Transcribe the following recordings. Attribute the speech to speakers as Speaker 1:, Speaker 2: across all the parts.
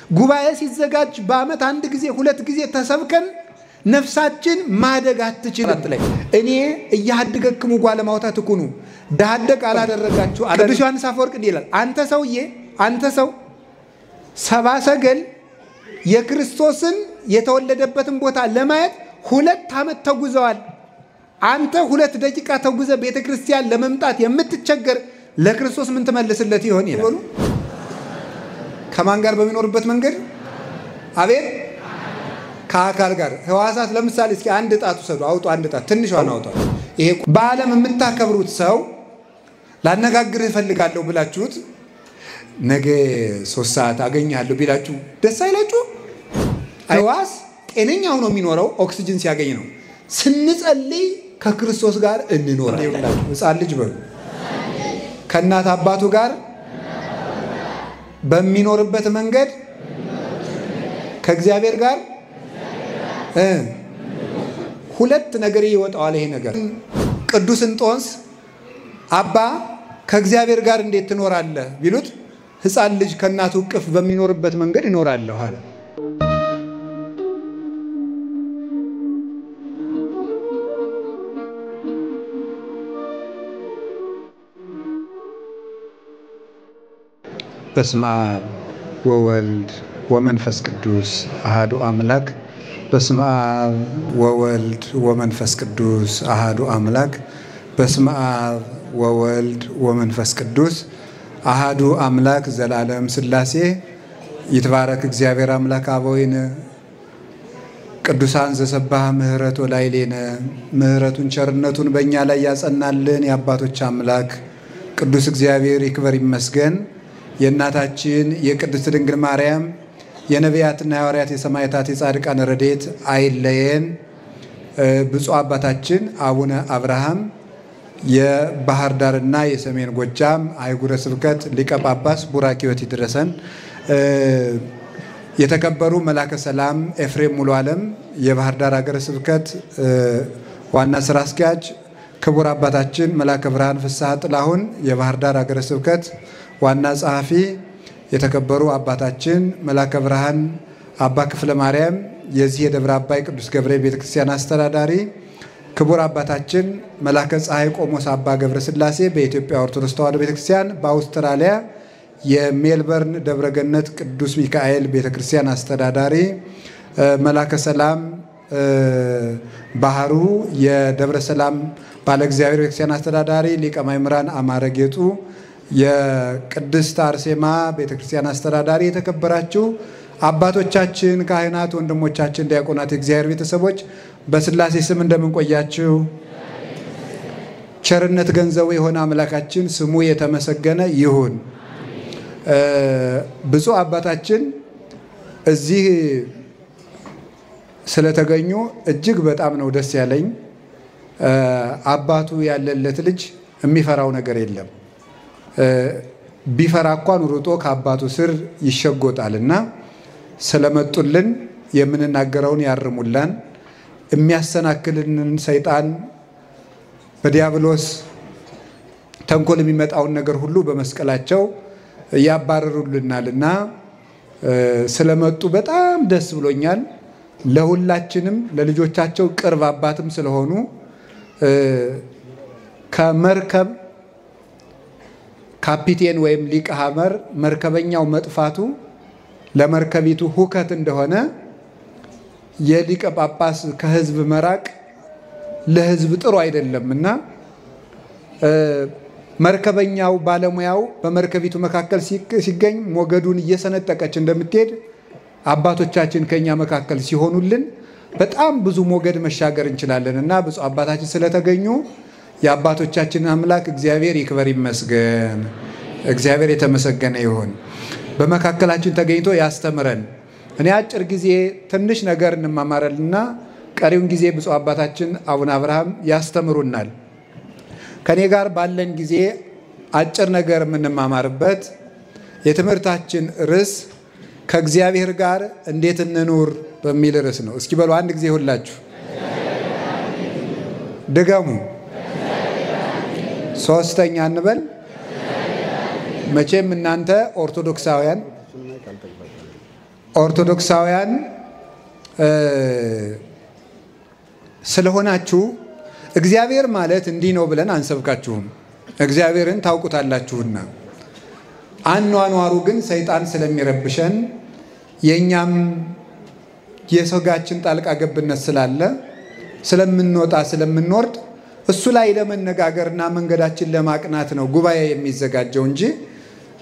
Speaker 1: ጉባኤ ሲዘጋጅ በአመት አንድ ጊዜ ሁለት ጊዜ ተሰብከን ነፍሳችን ማደግ አትችልም። እኔ እያድገክሙ ጓለማውታ ትኩኑ ዳደቅ አላደረጋችሁ ቅዱስ ዮሐንስ አፈወርቅ እንዲህ ይላል። አንተ ሰው ሰባ ሰገል የክርስቶስን የተወለደበትን ቦታ ለማየት 2 አመት ተጉዘዋል። አንተ 2 ደቂቃ ተጉዘ ቤተክርስቲያን ለመምጣት የምትቸገር ለክርስቶስ ምን ተመለስለት ይሆን ይላል። ከማን ጋር በሚኖርበት መንገድ አቤት ከአካል ጋር ህዋሳት ለምሳሌ እስኪ አንድ ጣት ወሰዱ አውጡ አንድ ጣት ትንሿን አውጡ። ይሄ በዓለም የምታከብሩት ሰው ላነጋግርህ ፈልጋለሁ ብላችሁት ነገ 3 ሰዓት አገኛለሁ ቢላችሁ ደስ አይላችሁ? ህዋስ ጤነኛ ሆኖ የሚኖረው ኦክሲጅን ሲያገኝ ነው። ስንጸልይ ከክርስቶስ ጋር እንኖራለን። ሕፃን ልጅ በሉ ከእናት አባቱ ጋር በሚኖርበት መንገድ ከእግዚአብሔር ጋር 2 ነገር ይወጣዋል። ይሄ ነገር ቅዱስ እንጦንስ አባ ከእግዚአብሔር ጋር እንዴት ትኖራለህ ቢሉት ሕፃን ልጅ ከእናቱ እቅፍ በሚኖርበት መንገድ ይኖራለሁ አለ።
Speaker 2: በስመ አብ ወወልድ ወመንፈስ ቅዱስ አሐዱ አምላክ። በስመ አብ ወወልድ ወመንፈስ ቅዱስ አሐዱ አምላክ። በስመ አብ ወወልድ ወመንፈስ ቅዱስ አሐዱ አምላክ ዘላለም ሥላሴ። ይትባረክ እግዚአብሔር አምላክ አበዊነ ቅዱሳን ዘሰባህ ምህረቱ ላዕሌነ። ምህረቱን ቸርነቱን በእኛ ላይ ያጸናልን የአባቶች አምላክ ቅዱስ እግዚአብሔር ይክበር ይመስገን። የእናታችን የቅድስት ድንግል ማርያም የነቢያትና የሐዋርያት የሰማዕታት የጻድቃን ረድኤት አይለየን። ብፁዕ አባታችን አቡነ አብርሃም የባህር ዳርና የሰሜን ጎጃም አህጉረ ስብከት ሊቀ ጳጳስ ቡራኪዎት ይድረሰን። የተከበሩ መላከ ሰላም ኤፍሬም ሙሉ ዓለም የባህር ዳር ሀገረ ስብከት ዋና ስራ አስኪያጅ፣ ክቡር አባታችን መላከ ብርሃን ፍስሐ ጥላሁን የባህር ዳር ሀገረ ስብከት ዋና ጸሐፊ፣ የተከበሩ አባታችን መላከ ብርሃን አባ ክፍለ ማርያም የዚህ የደብረ አባይ ቅዱስ ገብርኤል ቤተክርስቲያን አስተዳዳሪ፣ ክቡር አባታችን መላከ ፀሐይ ቆሞስ አባ ገብረ ሥላሴ በኢትዮጵያ ኦርቶዶክስ ተዋሕዶ ቤተክርስቲያን በአውስትራሊያ የሜልበርን ደብረገነት ቅዱስ ሚካኤል ቤተክርስቲያን አስተዳዳሪ፣ መላከ ሰላም ባህሩ የደብረ ሰላም ባለ እግዚአብሔር ቤተክርስቲያን አስተዳዳሪ፣ ሊቀ ማእምራን አማረ ጌጡ የቅድስት አርሴማ ቤተክርስቲያን አስተዳዳሪ፣ የተከበራችሁ አባቶቻችን ካህናት፣ ወንድሞቻችን ዲያቆናት፣ የእግዚአብሔር ቤተሰቦች በስላሴ ስም እንደምንቆያችሁ ቸርነት ገንዘቡ የሆነ አምላካችን ስሙ የተመሰገነ ይሁን። ብፁዕ አባታችን እዚህ ስለተገኙ እጅግ በጣም ነው ደስ ያለኝ። አባቱ ያለለት ልጅ የሚፈራው ነገር የለም። ቢፈራ እንኳን ሩጦ ከአባቱ ስር ይሸጎጣልና ስለመጡልን የምንናገረውን ያርሙላን። የሚያሰናክልንን ሰይጣን በዲያብሎስ ተንኮል የሚመጣውን ነገር ሁሉ በመስቀላቸው ያባረሩልናልና ስለመጡ በጣም ደስ ብሎኛል። ለሁላችንም ለልጆቻቸው ቅርብ አባትም ስለሆኑ ከመርከብ ካፒቴን ወይም ሊቀ ሐመር መርከበኛው መጥፋቱ ለመርከቢቱ ሁከት እንደሆነ የሊቀ ጳጳስ ከህዝብ መራቅ ለህዝብ ጥሩ አይደለምና መርከበኛው ባለሙያው በመርከቢቱ መካከል ሲገኝ ሞገዱን እየሰነጠቀች እንደምትሄድ አባቶቻችን ከኛ መካከል ሲሆኑልን በጣም ብዙ ሞገድ መሻገር እንችላለንና ብፁዕ አባታችን ስለተገኙ የአባቶቻችን አምላክ እግዚአብሔር ይክበር ይመስገን። እግዚአብሔር የተመሰገነ ይሁን። በመካከላችን ተገኝቶ ያስተምረን። እኔ አጭር ጊዜ ትንሽ ነገር እንማማራልና ቀሪውን ጊዜ ብፁዕ አባታችን አቡነ አብርሃም ያስተምሩናል። ከኔ ጋር ባለን ጊዜ አጭር ነገር የምንማማርበት የትምህርታችን ርዕስ ከእግዚአብሔር ጋር እንዴት እንኑር በሚል ርዕስ ነው። እስኪ በሉ አንድ ጊዜ ሁላችሁ ድገሙ። ሶስተኛ እንበል። መቼም እናንተ ኦርቶዶክሳውያን ኦርቶዶክሳውያን ስለሆናችሁ እግዚአብሔር ማለት እንዲህ ነው ብለን አንሰብካችሁም። እግዚአብሔርን ታውቁታላችሁና አኗኗሩ ግን ሰይጣን ስለሚረብሸን የኛም የሰጋችን ጣልቃ ገብነት ስላለ ስለምንወጣ ስለምንወርድ እሱ ላይ ለመነጋገርና መንገዳችን ለማቅናት ነው ጉባኤ የሚዘጋጀው እንጂ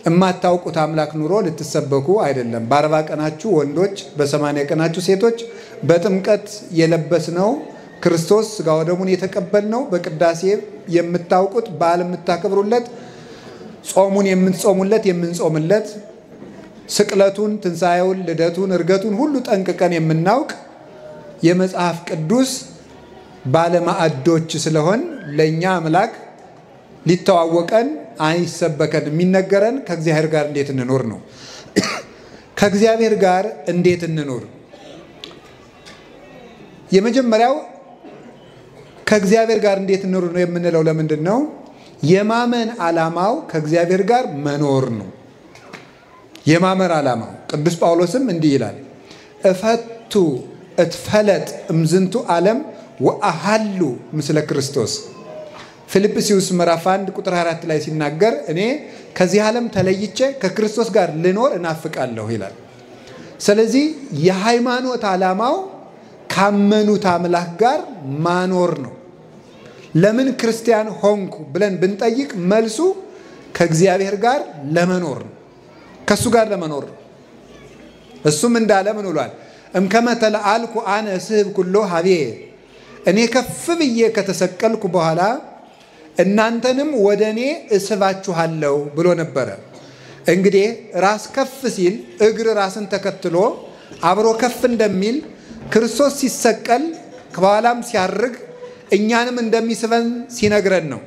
Speaker 2: እማታውቁት አምላክ ኑሮ ልትሰበኩ አይደለም። በ40 ቀናችሁ ወንዶች፣ በ80 ቀናችሁ ሴቶች በጥምቀት የለበስነው ክርስቶስ ሥጋው ወደሙን የተቀበልነው በቅዳሴ የምታውቁት በዓል የምታከብሩለት ጾሙን የምንጾሙለት የምንጾምለት ስቅለቱን፣ ትንሣኤውን፣ ልደቱን፣ እርገቱን ሁሉ ጠንቅቀን የምናውቅ የመጽሐፍ ቅዱስ ባለማዕዶች ስለሆን ለኛ አምላክ ሊተዋወቀን አይሰበከን። የሚነገረን ከእግዚአብሔር ጋር እንዴት እንኖር ነው። ከእግዚአብሔር ጋር እንዴት እንኖር? የመጀመሪያው ከእግዚአብሔር ጋር እንዴት እንኖር ነው የምንለው ለምንድን ነው? የማመን ዓላማው ከእግዚአብሔር ጋር መኖር ነው። የማመን ዓላማው ቅዱስ ጳውሎስም እንዲህ ይላል፣ እፈቱ እትፈለጥ እምዝንቱ ዓለም ወአሃሉ ምስለ ክርስቶስ። ፊልጵስዩስ ምዕራፍ 1 ቁጥር 4 ላይ ሲናገር እኔ ከዚህ ዓለም ተለይቼ ከክርስቶስ ጋር ልኖር እናፍቃለሁ ይላል። ስለዚህ የሃይማኖት ዓላማው ካመኑት አምላክ ጋር ማኖር ነው። ለምን ክርስቲያን ሆንኩ ብለን ብንጠይቅ መልሱ ከእግዚአብሔር ጋር ለመኖር ነው። ከሱ ጋር ለመኖር ነው። እሱም እንዳለ ምን ብሏል? እምከመ ተለአልኩ አነ ስህብ ኩሎ ሀቤ፣ እኔ ከፍ ብዬ ከተሰቀልኩ በኋላ እናንተንም ወደ እኔ እስባችኋለሁ ብሎ ነበረ። እንግዲህ ራስ ከፍ ሲል እግር ራስን ተከትሎ አብሮ ከፍ እንደሚል ክርስቶስ ሲሰቀል ከኋላም ሲያርግ እኛንም እንደሚስበን ሲነግረን ነው።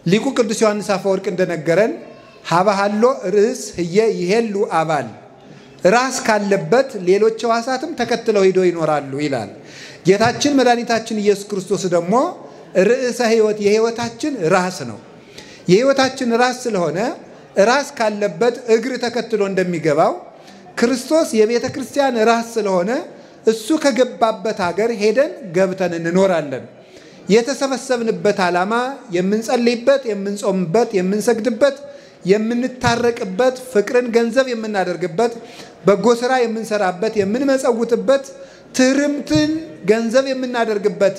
Speaker 2: ሊቁ ቅዱስ ዮሐንስ አፈወርቅ እንደነገረን ሀባሃሎ ርዕስ ህየ ይሄሉ አባል፣ ራስ ካለበት ሌሎች ሕዋሳትም ተከትለው ሄዶ ይኖራሉ ይላል። ጌታችን መድኃኒታችን ኢየሱስ ክርስቶስ ደግሞ ርዕሰ ሕይወት የሕይወታችን ራስ ነው። የሕይወታችን ራስ ስለሆነ ራስ ካለበት እግር ተከትሎ እንደሚገባው ክርስቶስ የቤተ ክርስቲያን ራስ ስለሆነ እሱ ከገባበት ሀገር ሄደን ገብተን እንኖራለን። የተሰበሰብንበት ዓላማ የምንጸልይበት፣ የምንጾምበት፣ የምንሰግድበት፣ የምንታረቅበት፣ ፍቅርን ገንዘብ የምናደርግበት፣ በጎ ስራ የምንሰራበት፣ የምንመጸውትበት፣ ትርምትን ገንዘብ የምናደርግበት፣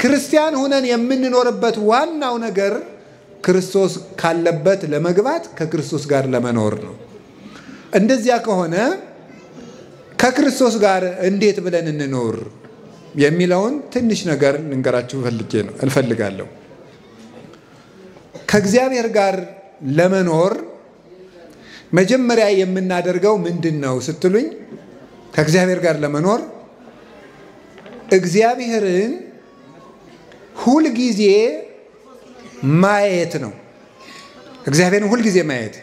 Speaker 2: ክርስቲያን ሆነን የምንኖርበት ዋናው ነገር ክርስቶስ ካለበት ለመግባት ከክርስቶስ ጋር ለመኖር ነው። እንደዚያ ከሆነ ከክርስቶስ ጋር እንዴት ብለን እንኖር የሚለውን ትንሽ ነገር ልንገራችሁ እፈልጋለሁ። ከእግዚአብሔር ጋር ለመኖር መጀመሪያ የምናደርገው ምንድን ነው ስትሉኝ፣ ከእግዚአብሔር ጋር ለመኖር እግዚአብሔርን ሁልጊዜ ማየት ነው። እግዚአብሔርን ሁልጊዜ ማየት።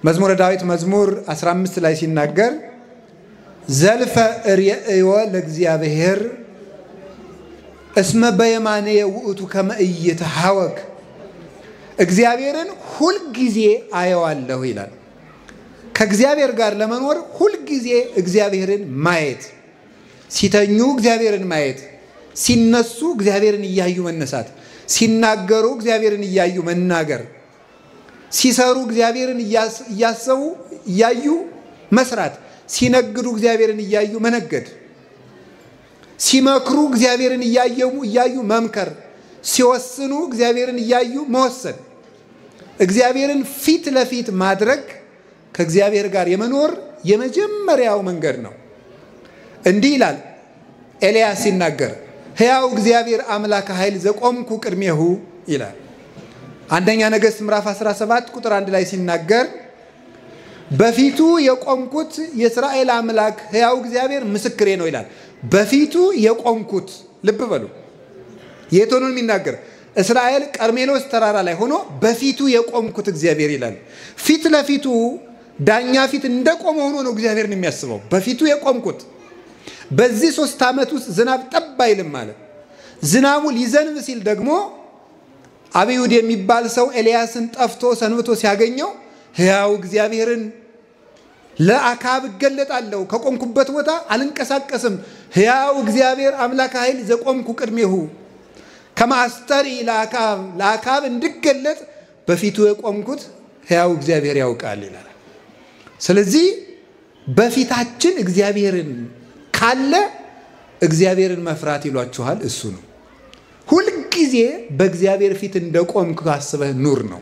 Speaker 2: መዝሙረ ዳዊት መዝሙር 15 ላይ ሲናገር ዘልፈ ርእዮ ለእግዚአብሔር እስመ በየማነ ውእቱ ከመ ኢይትሐወክ፣ እግዚአብሔርን ሁልጊዜ አየዋለሁ ይላል። ከእግዚአብሔር ጋር ለመኖር ሁልጊዜ እግዚአብሔርን ማየት፣ ሲተኙ እግዚአብሔርን ማየት፣ ሲነሱ እግዚአብሔርን እያዩ መነሳት፣ ሲናገሩ እግዚአብሔርን እያዩ መናገር፣ ሲሰሩ እግዚአብሔርን እያሰቡ እያዩ መስራት፣ ሲነግዱ እግዚአብሔርን እያዩ መነገድ፣ ሲመክሩ እግዚአብሔርን እያዩ መምከር፣ ሲወስኑ እግዚአብሔርን እያዩ መወሰን፣ እግዚአብሔርን ፊት ለፊት ማድረግ ከእግዚአብሔር ጋር የመኖር የመጀመሪያው መንገድ ነው። እንዲህ ይላል ኤልያስ ሲናገር ሕያው እግዚአብሔር አምላከ ኃይል ዘቆምኩ ቅድሜሁ ይላል። አንደኛ ነገሥት ምዕራፍ 17 ቁጥር 1 ላይ ሲናገር በፊቱ የቆምኩት የእስራኤል አምላክ ሕያው እግዚአብሔር ምስክሬ ነው ይላል። በፊቱ የቆምኩት፣ ልብ በሉ፣ የት ሆኖ የሚናገር? እስራኤል ቀርሜሎስ ተራራ ላይ ሆኖ በፊቱ የቆምኩት እግዚአብሔር ይላል። ፊት ለፊቱ ዳኛ ፊት እንደቆመ ሆኖ ነው እግዚአብሔርን የሚያስበው። በፊቱ የቆምኩት። በዚህ 3 ዓመት ውስጥ ዝናብ ጠብ አይልም ማለት። ዝናቡ ሊዘንብ ሲል ደግሞ አብዩድ የሚባል ሰው ኤልያስን ጠፍቶ ሰንብቶ ሲያገኘው ሕያው እግዚአብሔርን
Speaker 1: ለአካብ እገለጣለሁ ከቆምኩበት ቦታ አልንቀሳቀስም ሕያው እግዚአብሔር አምላክ ኃይል ዘቆምኩ ቅድሜሁ ከማስተሪ ለአካብ እንድገለጥ በፊቱ የቆምኩት ሕያው እግዚአብሔር ያውቃል ይላል። ስለዚህ በፊታችን እግዚአብሔርን ካለ እግዚአብሔርን መፍራት ይሏችኋል እሱ ነው። ሁል ጊዜ በእግዚአብሔር ፊት እንደቆምክ አስበህ ኑር ነው።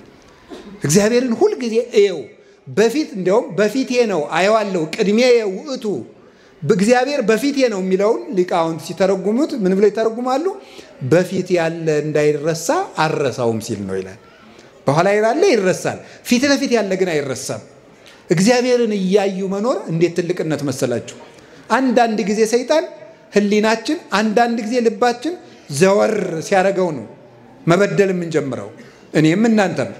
Speaker 1: እግዚአብሔርን ሁል ጊዜ እየው በፊት እንደውም በፊቴ ነው አየዋለሁ ቅድሜ ውእቱ በእግዚአብሔር በፊቴ ነው የሚለውን ሊቃውንት ሲተረጉሙት ምን ብለው ይተረጉማሉ? በፊት ያለ እንዳይረሳ አረሳውም ሲል ነው ይላል። በኋላ ያለ ይረሳል፣ ፊት ለፊት ያለ ግን አይረሳም። እግዚአብሔርን እያዩ መኖር እንዴት ትልቅነት መሰላችሁ! አንዳንድ ጊዜ ሰይጣን ህሊናችን አንዳንድ ጊዜ ልባችን ዘወር ሲያረገው ነው መበደል የምንጀምረው እኔም እናንተም።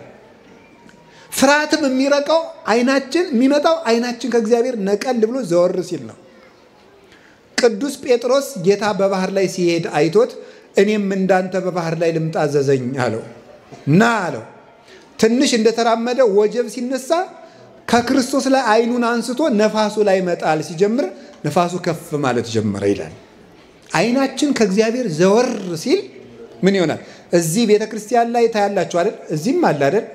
Speaker 1: ፍርሃትም የሚረቀው አይናችን የሚመጣው አይናችን ከእግዚአብሔር ነቀል ብሎ ዘወር ሲል ነው። ቅዱስ ጴጥሮስ ጌታ በባህር ላይ ሲሄድ አይቶት እኔም እንዳንተ በባህር ላይ ልምጣ አዘዘኝ አለው። ና አለው። ትንሽ እንደተራመደ ወጀብ ሲነሳ ከክርስቶስ ላይ አይኑን አንስቶ ነፋሱ ላይ መጣል ሲጀምር ነፋሱ ከፍ ማለት ጀመረ ይላል። አይናችን ከእግዚአብሔር ዘወር ሲል ምን ይሆናል? እዚህ ቤተክርስቲያን ላይ ታያላችሁ አይደል? እዚህም አለ አይደል?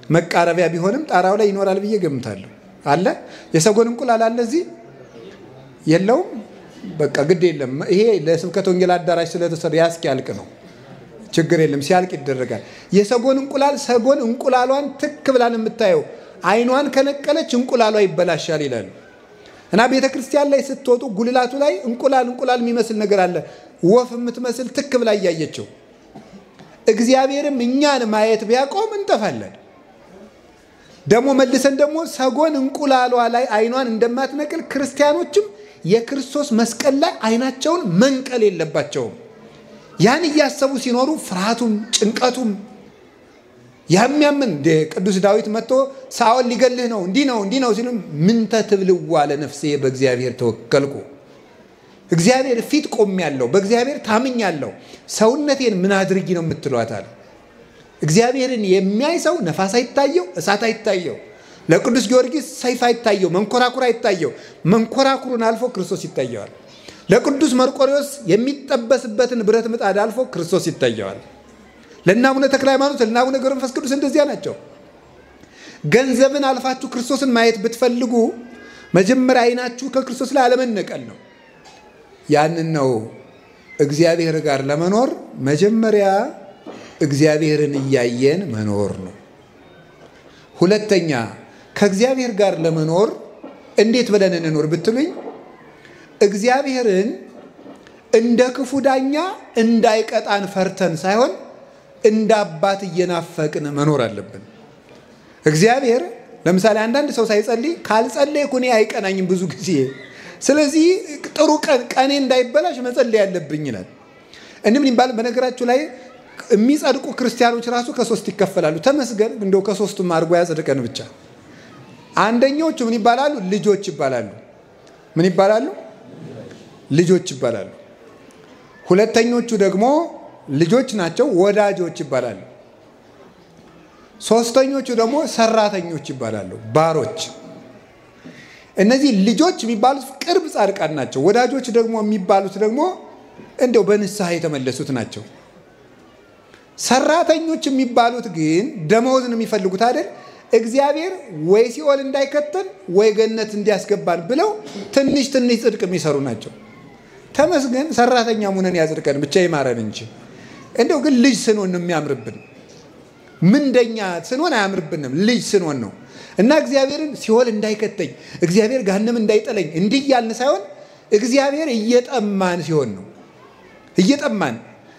Speaker 1: መቃረቢያ ቢሆንም ጣራው ላይ ይኖራል ብዬ ገምታለሁ። አለ የሰጎን እንቁላል አለ እዚህ የለውም? በቃ ግድ የለም። ይሄ ለስብከተ ወንጌል አዳራሽ ስለተሰራ ያስኪያልቅ ነው። ችግር የለም ሲያልቅ ይደረጋል። የሰጎን እንቁላል ሰጎን እንቁላሏን ትክ ብላን የምታየው አይኗን ከነቀለች እንቁላሏ ይበላሻል ይላል። እና ቤተክርስቲያን ላይ ስትወጡ ጉልላቱ ላይ እንቁላል የሚመስል ነገር አለ። ወፍ የምትመስል ትክ ብላ ያያየችው። እግዚአብሔርም እኛን ማየት ቢያቆም እንጠፋለን። ደግሞ መልሰን ደግሞ ሰጎን እንቁላሏ ላይ አይኗን እንደማትነቅል ክርስቲያኖችም የክርስቶስ መስቀል ላይ አይናቸውን መንቀል የለባቸውም። ያን እያሰቡ ሲኖሩ ፍርሃቱም ጭንቀቱም ያምያምን ቅዱስ ዳዊት መጥቶ ሳኦል ሊገልህ ነው እንዲህ ነው ሲሉ ምን ተትብልዋ ለነፍሴ በእግዚአብሔር ተወከልኩ እግዚአብሔር ፊት ቆሜያለሁ በእግዚአብሔር ታምኛለሁ ሰውነቴን ምን አድርጊ ነው የምትሏታል? እግዚአብሔርን የሚያይ ሰው ነፋስ አይታየው እሳት አይታየው ለቅዱስ ጊዮርጊስ ሰይፍ አይታየው መንኮራኩር አይታየው መንኮራኩሩን አልፎ ክርስቶስ ይታየዋል። ለቅዱስ መርቆሬዎስ የሚጠበስበትን ብረት ምጣድ አልፎ ክርስቶስ ይታየዋል። ለናቡነ ተክለ ሃይማኖት ለናቡነ ገብረ መንፈስ ቅዱስ እንደዚያ ናቸው። ገንዘብን አልፋችሁ ክርስቶስን ማየት ብትፈልጉ መጀመሪያ አይናችሁ ከክርስቶስ ላይ አለመነቀል ነው። ያንን ነው እግዚአብሔር ጋር ለመኖር መጀመሪያ እግዚአብሔርን እያየን መኖር ነው። ሁለተኛ ከእግዚአብሔር ጋር ለመኖር እንዴት ብለን እንኖር ብትሉኝ እግዚአብሔርን እንደ ክፉ ዳኛ እንዳይቀጣን ፈርተን ሳይሆን እንደ አባት እየናፈቅን መኖር አለብን። እግዚአብሔር ለምሳሌ አንዳንድ ሰው ሳይጸልይ ካልጸለይኩ እኔ አይቀናኝም ብዙ ጊዜ ስለዚህ ጥሩ ቀኔ እንዳይበላሽ መጸለይ ያለብኝ ይላል። እንምን ይባል በነገራችሁ ላይ የሚጸድቁ ክርስቲያኖች ራሱ ከሶስት ይከፈላሉ። ተመስገን እንደው ከሶስቱም አድርጎ ያጸድቀን ብቻ። አንደኞቹ ምን ይባላሉ? ልጆች ይባላሉ። ምን ይባላሉ? ልጆች ይባላሉ። ሁለተኞቹ ደግሞ ልጆች ናቸው፣ ወዳጆች ይባላሉ። ሶስተኞቹ ደግሞ ሰራተኞች ይባላሉ፣ ባሮች። እነዚህ ልጆች የሚባሉት ቅርብ ጻድቃን ናቸው። ወዳጆች ደግሞ የሚባሉት ደግሞ እንደው በንስሐ የተመለሱት ናቸው። ሰራተኞች የሚባሉት ግን ደመወዝን የሚፈልጉት አይደል? እግዚአብሔር ወይ ሲኦል እንዳይከተን ወይ ገነት እንዲያስገባን ብለው ትንሽ ጽድቅ የሚሰሩ ናቸው። ተመስገን ሰራተኛ ሙነን ያጽድቀን ብቻ ይማረን እንጂ እንደው ግን ልጅ ስንሆን ነው የሚያምርብን። ምንደኛ ስንሆን አያምርብንም፣ ልጅ ስንሆን ነው። እና እግዚአብሔርን ሲኦል እንዳይከተኝ እግዚአብሔር ገሃነም እንዳይጠለኝ እንዲህ ያልን ሳይሆን እግዚአብሔር እየጠማን ሲሆን ነው። እየጠማን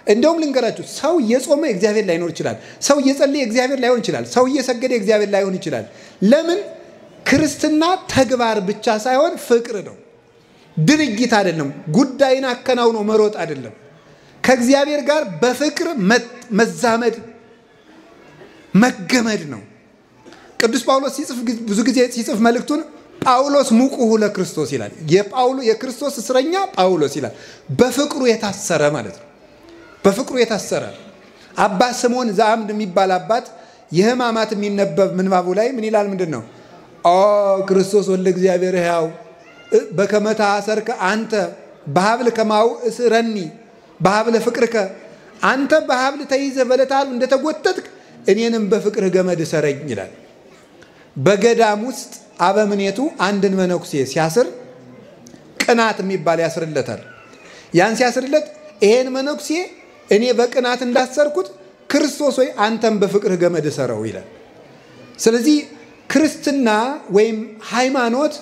Speaker 1: እንደውም ልንገራችሁ ሰው እየጾመ እግዚአብሔር ላይኖር ይችላል። ሰው እየጸለየ እግዚአብሔር ላይሆን ይችላል። ሰው እየሰገደ እግዚአብሔር ላይሆን ይችላል። ለምን? ክርስትና ተግባር ብቻ ሳይሆን ፍቅር ነው። ድርጊት አይደለም። ጉዳይን አከናውኖ መሮጥ አይደለም። ከእግዚአብሔር ጋር በፍቅር መዛመድ መገመድ ነው። ቅዱስ ጳውሎስ ሲጽፍ ብዙ ጊዜ ሲጽፍ መልእክቱን ጳውሎስ ሙቁሁ ለክርስቶስ ይላል። የክርስቶስ እስረኛ ጳውሎስ ይላል። በፍቅሩ የታሰረ ማለት ነው። በፍቅሩ የታሰረ አባ ስምዖን ዘአምድ የሚባል አባት የሕማማት የሚነበብ ምንባቡ ላይ ምን ይላል? ምንድን ነው? ክርስቶስ ወልደ እግዚአብሔር ሕያው በከመ ተአሰርከ አንተ በሀብል ከማው እስረኒ በሀብል ፍቅርከ አንተ በሀብል ተይዘህ በለታል እንደተጎተትክ እኔንም በፍቅርህ ገመድ ሰረኝ ይላል። በገዳም ውስጥ አበምኔቱ አንድን መነኩሴ ሲያስር ቅናት የሚባል ያስርለታል። ያን ሲያስርለት ይሄን መነኩሴ እኔ በቅናት እንዳሰርኩት ክርስቶስ ወይ አንተም በፍቅርህ ገመድ ሰረው ይላል። ስለዚህ ክርስትና ወይም ሃይማኖት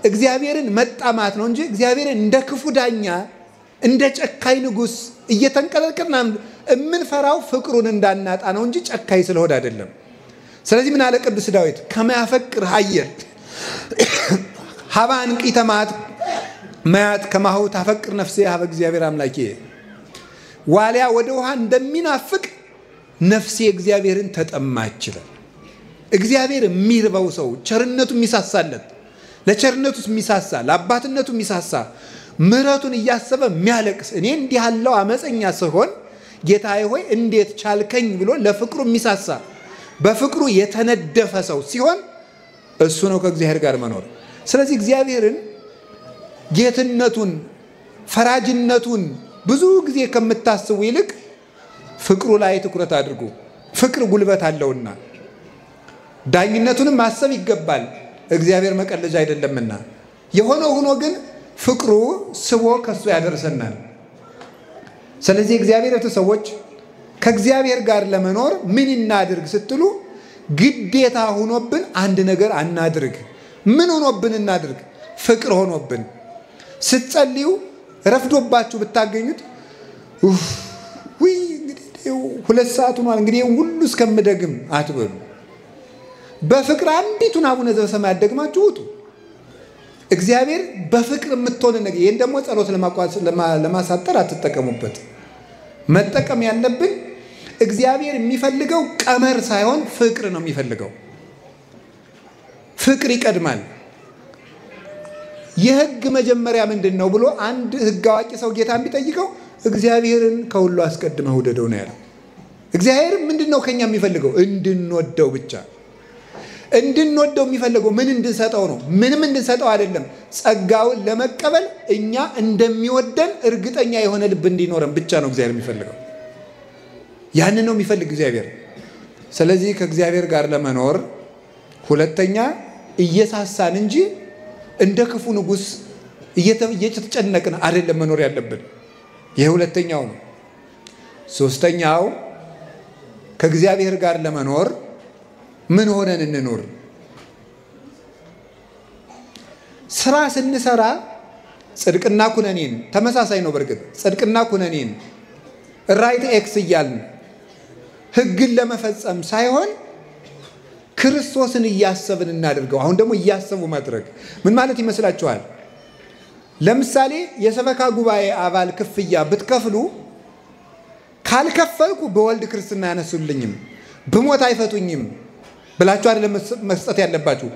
Speaker 1: እግዚአብሔርን መጣማት ነው እንጂ እግዚአብሔርን እንደ ክፉ ዳኛ እንደ ጨካኝ ንጉሥ እየተንቀለቀልና የምንፈራው ፍቅሩን እንዳናጣ ነው እንጂ ጨካኝ ስለሆነ አይደለም። ስለዚህ ምን አለ ቅዱስ ዳዊት ከመያፈቅር ሀየል ሀባን ቂተማት ማያት ከማሁ ታፈቅር ነፍሴ ሀበ እግዚአብሔር አምላኬ ዋሊያ ወደ ውሃ እንደሚናፍቅ ነፍሴ እግዚአብሔርን ተጠማች ይላል። እግዚአብሔር የሚርበው ሰው ቸርነቱ የሚሳሳለት ለቸርነቱ የሚሳሳ ለአባትነቱ የሚሳሳ ምሕረቱን እያሰበ የሚያለቅስ እኔ እንዲህ ያለው አመፀኛ ስሆን ጌታዬ ሆይ እንዴት ቻልከኝ ብሎ ለፍቅሩ የሚሳሳ በፍቅሩ የተነደፈ ሰው ሲሆን እሱ ነው ከእግዚአብሔር ጋር መኖር። ስለዚህ እግዚአብሔርን ጌትነቱን ፈራጅነቱን ብዙ ጊዜ ከምታስቡ ይልቅ ፍቅሩ ላይ ትኩረት አድርጉ። ፍቅር ጉልበት አለውና ዳኝነቱንም ማሰብ ይገባል። እግዚአብሔር መቀለጃ አይደለምና የሆነው ሆኖ ግን ፍቅሩ ስቦ ከሱ ያደርሰናል። ስለዚህ እግዚአብሔር ሰዎች ከእግዚአብሔር ጋር ለመኖር ምን እናድርግ ስትሉ ግዴታ ሆኖብን አንድ ነገር አናድርግ። ምን ሆኖብን እናድርግ? ፍቅር ሆኖብን ስትጸልዩ ረፍዶባችሁ ብታገኙት ወይ እንግዲህ 2 ሰዓት ሆኗል እንግዲህ ሁሉ እስከምደግም አትበሉ። በፍቅር አንዲቱን አቡነ ዘበሰማያት ደግማችሁ ውጡ። እግዚአብሔር በፍቅር የምትሆን ነገር ይሄን ደግሞ ጸሎት ለማሳጠር አትጠቀሙበት። መጠቀም ያለብን እግዚአብሔር የሚፈልገው ቀመር ሳይሆን ፍቅር ነው የሚፈልገው። ፍቅር ይቀድማል። የሕግ መጀመሪያ ምንድነው ብሎ አንድ ሕግ አዋቂ ሰው ጌታን ቢጠይቀው እግዚአብሔርን ከሁሉ አስቀድመህ ውደደው ነው ያለው። እግዚአብሔር ምንድነው ከኛ የሚፈልገው? እንድንወደው ብቻ። እንድንወደው የሚፈልገው ምን እንድንሰጠው ነው? ምንም እንድንሰጠው አይደለም። ጸጋውን ለመቀበል እኛ እንደሚወደን እርግጠኛ የሆነ ልብ እንዲኖረን ብቻ ነው እግዚአብሔር የሚፈልገው። ያንን ነው የሚፈልግ እግዚአብሔር። ስለዚህ ከእግዚአብሔር ጋር ለመኖር ሁለተኛ እየሳሳን እንጂ እንደ ክፉ ንጉሥ እየተጨነቅን አይደለም መኖር ያለብን። ይሄ ሁለተኛው ነው። ሶስተኛው ከእግዚአብሔር ጋር ለመኖር ምን ሆነን እንኖር? ስራ ስንሰራ ጽድቅና ኩነኔን ተመሳሳይ ነው። በርግጥ ጽድቅና ኩነኔን ራይት ኤክስ እያልን ሕግን ለመፈጸም ሳይሆን ክርስቶስን እያሰብን እናድርገው። አሁን ደግሞ እያሰቡ ማድረግ ምን ማለት ይመስላችኋል? ለምሳሌ የሰበካ ጉባኤ አባል ክፍያ ብትከፍሉ ካልከፈልኩ በወልድ ክርስትና ያነሱልኝም ብሞት አይፈቱኝም ብላችሁ አይደለም መስጠት ያለባችሁ።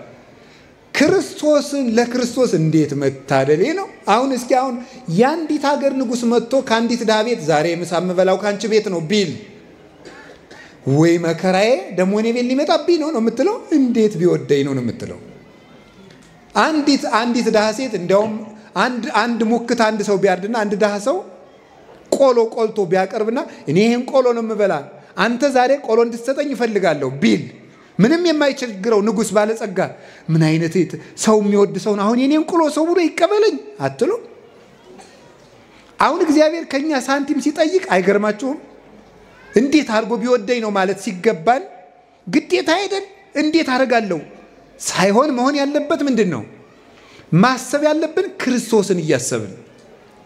Speaker 1: ክርስቶስን ለክርስቶስ እንዴት መታደሌ ነው። አሁን እስኪ አሁን ያንዲት ሀገር ንጉሥ መጥቶ ካንዲት ድሃ ቤት ዛሬ ምሳ የምበላው ካንቺ ቤት ነው ቢል ወይ መከራዬ ደሞ እኔ ቤት ሊመጣብኝ ነው የምትለው? እንዴት ቢወደኝ ነው የምትለው? አንዲት ድሃ ሴት እንደውም አንድ ሙክት አንድ ሰው ቢያርድና አንድ ድሃ ሰው ቆሎ ቆልቶ ቢያቀርብና እኔ ይሄን ቆሎ ነው የምበላ አንተ ዛሬ ቆሎ እንድትሰጠኝ እፈልጋለሁ ቢል ምንም የማይቸግረው ንጉሥ ባለጸጋ ምን አይነት ሰው የሚወድ ሰው ነው አሁን የኔን ቆሎ ሰው ብሎ ይቀበለኝ አትሉ? አሁን እግዚአብሔር ከኛ ሳንቲም ሲጠይቅ አይገርማችሁም? እንዴት አድርጎ ቢወደኝ ነው ማለት ሲገባል ግዴታ አይደል? እንዴት አደርጋለሁ ሳይሆን መሆን ያለበት ምንድነው? ማሰብ ያለብን ክርስቶስን እያሰብን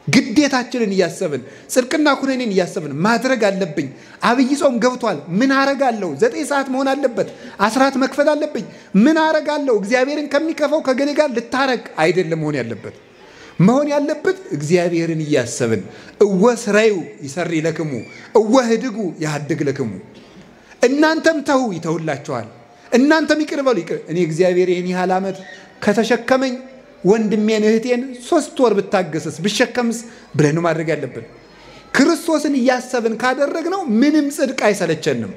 Speaker 1: ግዴታችንን እያሰብን ጽድቅና ኩነኔን እያሰብን ማድረግ አለብኝ። አብይ ጾም ገብቷል። ምን አረጋለሁ? 9 ሰዓት መሆን አለበት። 10 መክፈል አለብኝ። ምን አረጋለሁ? እግዚአብሔርን ከሚከፈው ከገሌ ጋር ልታረቅ አይደለም መሆን ያለበት። መሆን ያለበት እግዚአብሔርን እያሰብን እወስራዩ ይሰሪ ለክሙ እወህድጉ ያድግ ለክሙ እናንተም ተው ይተውላችኋል፣ እናንተም ይቅር በሉ ይቅር። እኔ እግዚአብሔር ይሄን ያህል ዓመት ከተሸከመኝ ወንድሜን እህቴን 3 ወር ብታገሰስ ብሸከምስ ብለን ማድረግ ያለብን። ክርስቶስን እያሰብን ካደረግነው ምንም ጽድቅ አይሰለቸንም፣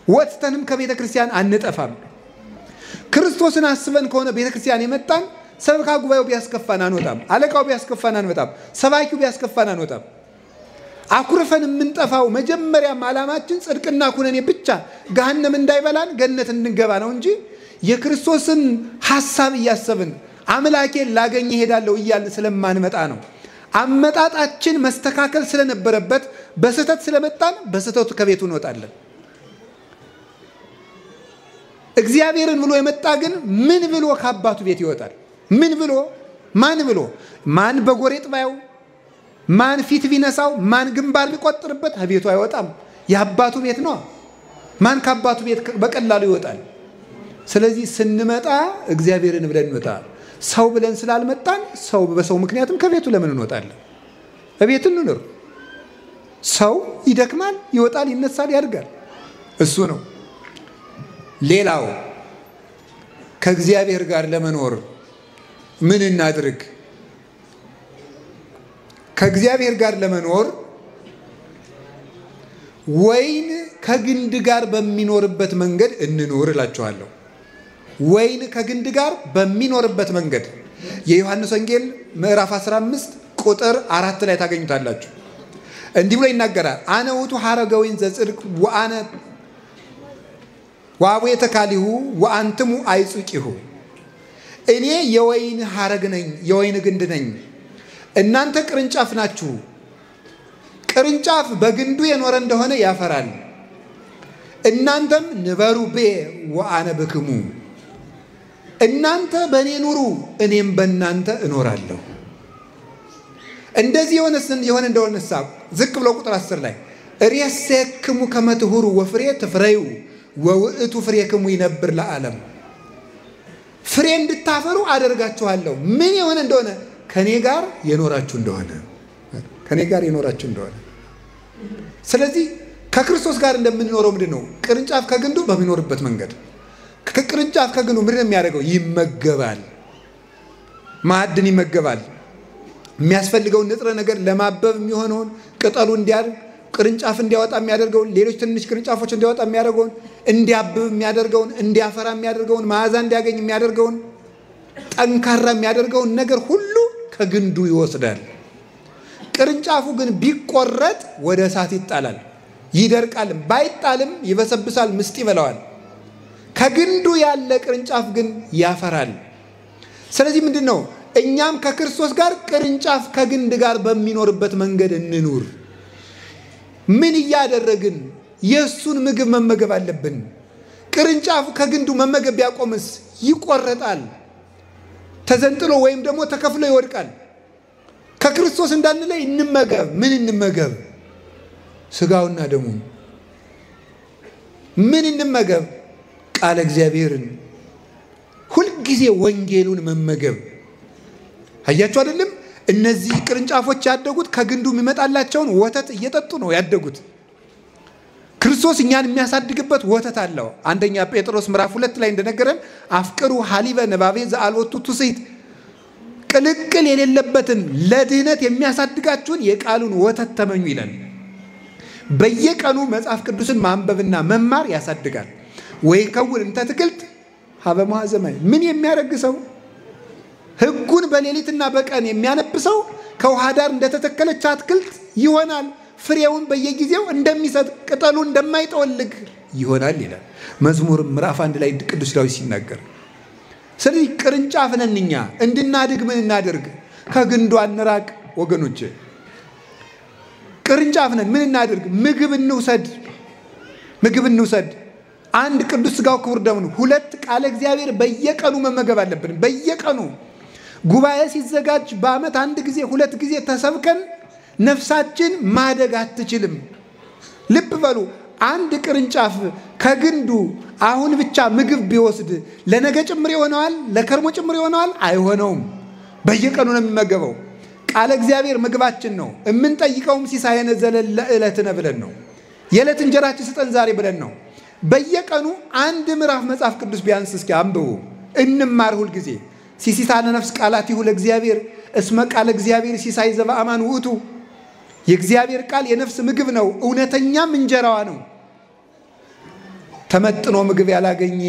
Speaker 1: ወጥተንም ከቤተ ክርስቲያን አንጠፋም። ክርስቶስን አስበን ከሆነ ቤተክርስቲያን የመጣን ሰበካ ጉባኤው ቢያስከፋን አንወጣም፣ አለቃው ቢያስከፋን አንወጣም፣ ሰባኪው ቢያስከፋን አንወጣም። አኩርፈን የምንጠፋው መጀመሪያም ዓላማችን ጽድቅና ኩነኔ ብቻ ገሃነም እንዳይበላን ገነት እንድንገባ ነው እንጂ የክርስቶስን ሐሳብ እያሰብን አምላኬን ላገኝ እሄዳለሁ እያልን ስለማንመጣ ነው። አመጣጣችን መስተካከል ስለነበረበት በስህተት ስለመጣን በስህተቱ ከቤቱ እንወጣለን። እግዚአብሔርን ብሎ የመጣ ግን ምን ብሎ ከአባቱ ቤት ይወጣል? ምን ብሎ ማን ብሎ ማን በጎሬጥ ባየው ማን ፊት ቢነሳው ማን ግንባር ቢቆጥርበት ቤቱ አይወጣም። የአባቱ ቤት ነው። ማን ከአባቱ ቤት በቀላሉ ይወጣል? ስለዚህ ስንመጣ እግዚአብሔርን ብለን እንመጣ። ሰው ብለን ስላልመጣን ሰው በሰው ምክንያትም ከቤቱ ለምን እንወጣለን? በቤት እንኑር። ሰው ይደክማል፣ ይወጣል፣ ይነሳል፣ ያድጋል። እሱ ነው። ሌላው ከእግዚአብሔር ጋር ለመኖር ምን እናድርግ? ከእግዚአብሔር ጋር ለመኖር ወይን ከግንድ ጋር በሚኖርበት መንገድ እንኖር እላችኋለሁ። ወይን ከግንድ ጋር በሚኖርበት መንገድ የዮሐንስ ወንጌል ምዕራፍ 15 ቁጥር 4 ላይ ታገኙታላችሁ። እንዲህ ብሎ ይናገራል። አነ ውእቱ ሐረገ ወይን ዘጽድቅ ወአነ ወአቡየ ተካሊሁ ወአንትሙ አይጹቂሁ። እኔ የወይን ሐረግ ነኝ፣ የወይን ግንድ ነኝ፣ እናንተ ቅርንጫፍ ናችሁ። ቅርንጫፍ በግንዱ የኖረ እንደሆነ ያፈራል። እናንተም ንበሩ ብየ ወአነ ብክሙ። እናንተ በእኔ ኑሩ እኔም በእናንተ እኖራለሁ። እንደዚህ የሆነ እንደሆነሳ ዝቅ ብሎ ቁጥር 10 ላይ ርእሴክሙ ከመ ትሁሩ ወፍሬ ትፍረዩ ወውእቱ ፍሬክሙ ይነብር ለዓለም። ፍሬ እንድታፈሩ አደርጋችኋለሁ። ምን የሆነ እንደሆነ ከኔ ጋር የኖራችሁ እንደሆነ ከኔ ጋር የኖራችሁ እንደሆነ። ስለዚህ ከክርስቶስ ጋር እንደምንኖረው ምንድነው? ቅርንጫፍ ከግንዱ በሚኖርበት መንገድ። ከቅርንጫፍ ከግንዱ ምንድነው የሚያደርገው? ይመገባል። ማዕድን ይመገባል። የሚያስፈልገውን ንጥረ ነገር ለማበብ የሚሆነውን ቅጠሉ እንዲያድግ ቅርንጫፍ እንዲያወጣ የሚያደርገውን ሌሎች ትንሽ ቅርንጫፎች እንዲያወጣ የሚያደርገውን እንዲያብብ የሚያደርገውን እንዲያፈራ የሚያደርገውን መዓዛ እንዲያገኝ የሚያደርገውን ጠንካራ የሚያደርገውን ነገር ሁሉ ከግንዱ ይወስዳል። ቅርንጫፉ ግን ቢቆረጥ ወደ እሳት ይጣላል፣ ይደርቃልም፣ ባይጣልም ይበሰብሳል፣ ምስጥ ይበላዋል። ከግንዱ ያለ ቅርንጫፍ ግን ያፈራል። ስለዚህ ምንድነው? እኛም ከክርስቶስ ጋር ቅርንጫፍ ከግንድ ጋር በሚኖርበት መንገድ እንኑር። ምን እያደረግን? የሱን ምግብ መመገብ አለብን። ቅርንጫፉ ከግንዱ መመገብ ቢያቆምስ ይቆረጣል፣ ተዘንጥሎ ወይም ደግሞ ተከፍሎ ይወድቃል። ከክርስቶስ እንዳንለይ እንመገብ። ምን እንመገብ? ስጋውና ደሙን። ምን እንመገብ? ቃለ እግዚአብሔርን፣ ሁልጊዜ ወንጌሉን መመገብ። አያችሁ አይደለም? እነዚህ ቅርንጫፎች ያደጉት ከግንዱ የሚመጣላቸውን ወተት እየጠጡ ነው ያደጉት። ክርስቶስ እኛን የሚያሳድግበት ወተት አለው። አንደኛ ጴጥሮስ ምዕራፍ 2 ላይ እንደነገረን አፍቅሩ ሐሊበ ነባቤ ዘአልቦቱ ትውስት፣ ቅልቅል የሌለበትን ለድህነት የሚያሳድጋችሁን የቃሉን ወተት ተመኙ ይላል። በየቀኑ መጽሐፍ ቅዱስን ማንበብና መማር ያሳድጋል። ወይ ከውን እንተ ትክልት ሀበ ማዘማይ። ምን የሚያረግሰው? ሕጉን በሌሊትና በቀን የሚያነብሰው ከውሃ ዳር እንደተተከለች አትክልት ይሆናል። ፍሬውን በየጊዜው እንደሚሰጥ ቅጠሉ እንደማይጠወልግ ይሆናል ይላል መዝሙር ምዕራፍ 1 ላይ ቅዱስ ዳዊት ሲናገር። ስለዚህ ቅርንጫፍ ነን እኛ። እንድናድግ ምን እናድርግ? ከግንዱ አንራቅ ወገኖች። ቅርንጫፍ ነን። ምን እናድርግ? ምግብ እንውሰድ። ምግብ እንውሰድ። አንድ ቅዱስ ሥጋው ክቡር ደሙ ነው። 2 ቃለ እግዚአብሔር በየቀኑ መመገብ አለብን። በየቀኑ ጉባኤ ሲዘጋጅ በዓመት 1 ጊዜ 2 ጊዜ ተሰብከን ነፍሳችን ማደግ አትችልም። ልብ በሉ። አንድ ቅርንጫፍ ከግንዱ አሁን ብቻ ምግብ ቢወስድ ለነገ ጭምር ይሆነዋል? ለከርሞ ጭምር ይሆነዋል? አይሆነውም። በየቀኑ ነው የሚመገበው። ቃለ እግዚአብሔር ምግባችን ነው። የምንጠይቀውም ሲሳየነ ዘለለ ዕለትነ ብለን ነው። የዕለት እንጀራችን ስጠን ዛሬ ብለን ነው። በየቀኑ 1 ምዕራፍ መጽሐፍ ቅዱስ ቢያንስ እስኪ አንብቡ፣ እንማር። ሁል ጊዜ ሲሲታነ ነፍስ ቃላቲሁ ለእግዚአብሔር እስመ ቃለ እግዚአብሔር ሲሳይ ዘበአማን ውእቱ። የእግዚአብሔር ቃል የነፍስ ምግብ ነው፣ እውነተኛም እንጀራዋ ነው። ተመጥኖ ምግብ ያላገኘ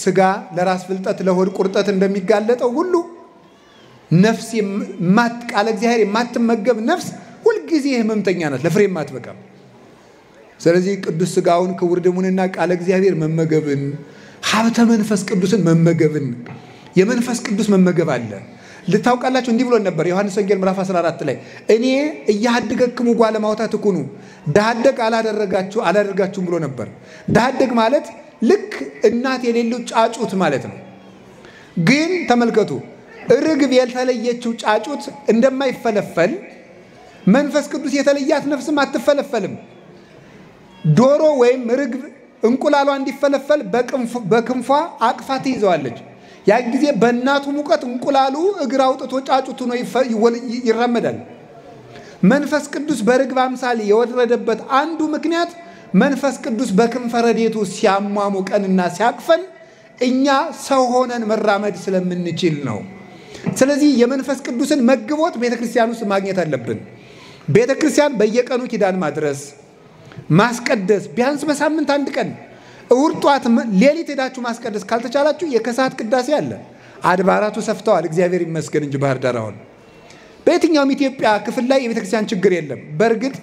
Speaker 1: ስጋ ለራስ ፍልጠት ለሆድ ቁርጠት እንደሚጋለጠው ሁሉ ነፍስ ቃለ እግዚአብሔር የማትመገብ ነፍስ ሁልጊዜ ህመምተኛ ናት፣ ለፍሬ የማትበቃም። ስለዚህ ቅዱስ ስጋውን ክቡር ደሙንና ቃለ እግዚአብሔር መመገብን ሀብተ መንፈስ ቅዱስን መመገብን የመንፈስ ቅዱስ መመገብ አለ። ልታውቃላችሁ እንዲህ ብሎ ነበር ዮሐንስ ወንጌል ምዕራፍ 14 ላይ እኔ እያድገክሙ ጓለማውታት እኩኑ ዳደግ አላደርጋችሁም ብሎ ነበር። ዳደግ ማለት ልክ እናት የሌለው ጫጩት ማለት ነው። ግን ተመልከቱ ርግብ የተለየችው ጫጩት እንደማይፈለፈል መንፈስ ቅዱስ የተለያት ነፍስም አትፈለፈልም። ዶሮ ወይም ርግብ እንቁላሏ እንዲፈለፈል በክንፏ አቅፋ ትይዘዋለች። ያ ጊዜ በእናቱ ሙቀት እንቁላሉ እግር አውጥቶ ጫጩቱ ነው ይራመዳል። መንፈስ ቅዱስ በርግብ አምሳል የወረደበት አንዱ ምክንያት መንፈስ ቅዱስ በክንፈ ረድኤቱ ሲያሟሙቀንና ሲያቅፈን እኛ ሰው ሆነን መራመድ ስለምንችል ነው። ስለዚህ የመንፈስ ቅዱስን መግቦት ቤተክርስቲያን ውስጥ ማግኘት አለብን። ቤተክርስቲያን በየቀኑ ኪዳን ማድረስ ማስቀደስ ቢያንስ በሳምንት አንድ ቀን እሑድ ጧት ሌሊት ሄዳችሁ ማስቀደስ ካልተቻላችሁ የከሰዓት ቅዳሴ አለ። አድባራቱ ሰፍተዋል እግዚአብሔር ይመስገን እንጂ ባህር ዳር አሁን በየትኛውም ኢትዮጵያ ክፍል ላይ የቤተክርስቲያን ችግር የለም። በእርግጥ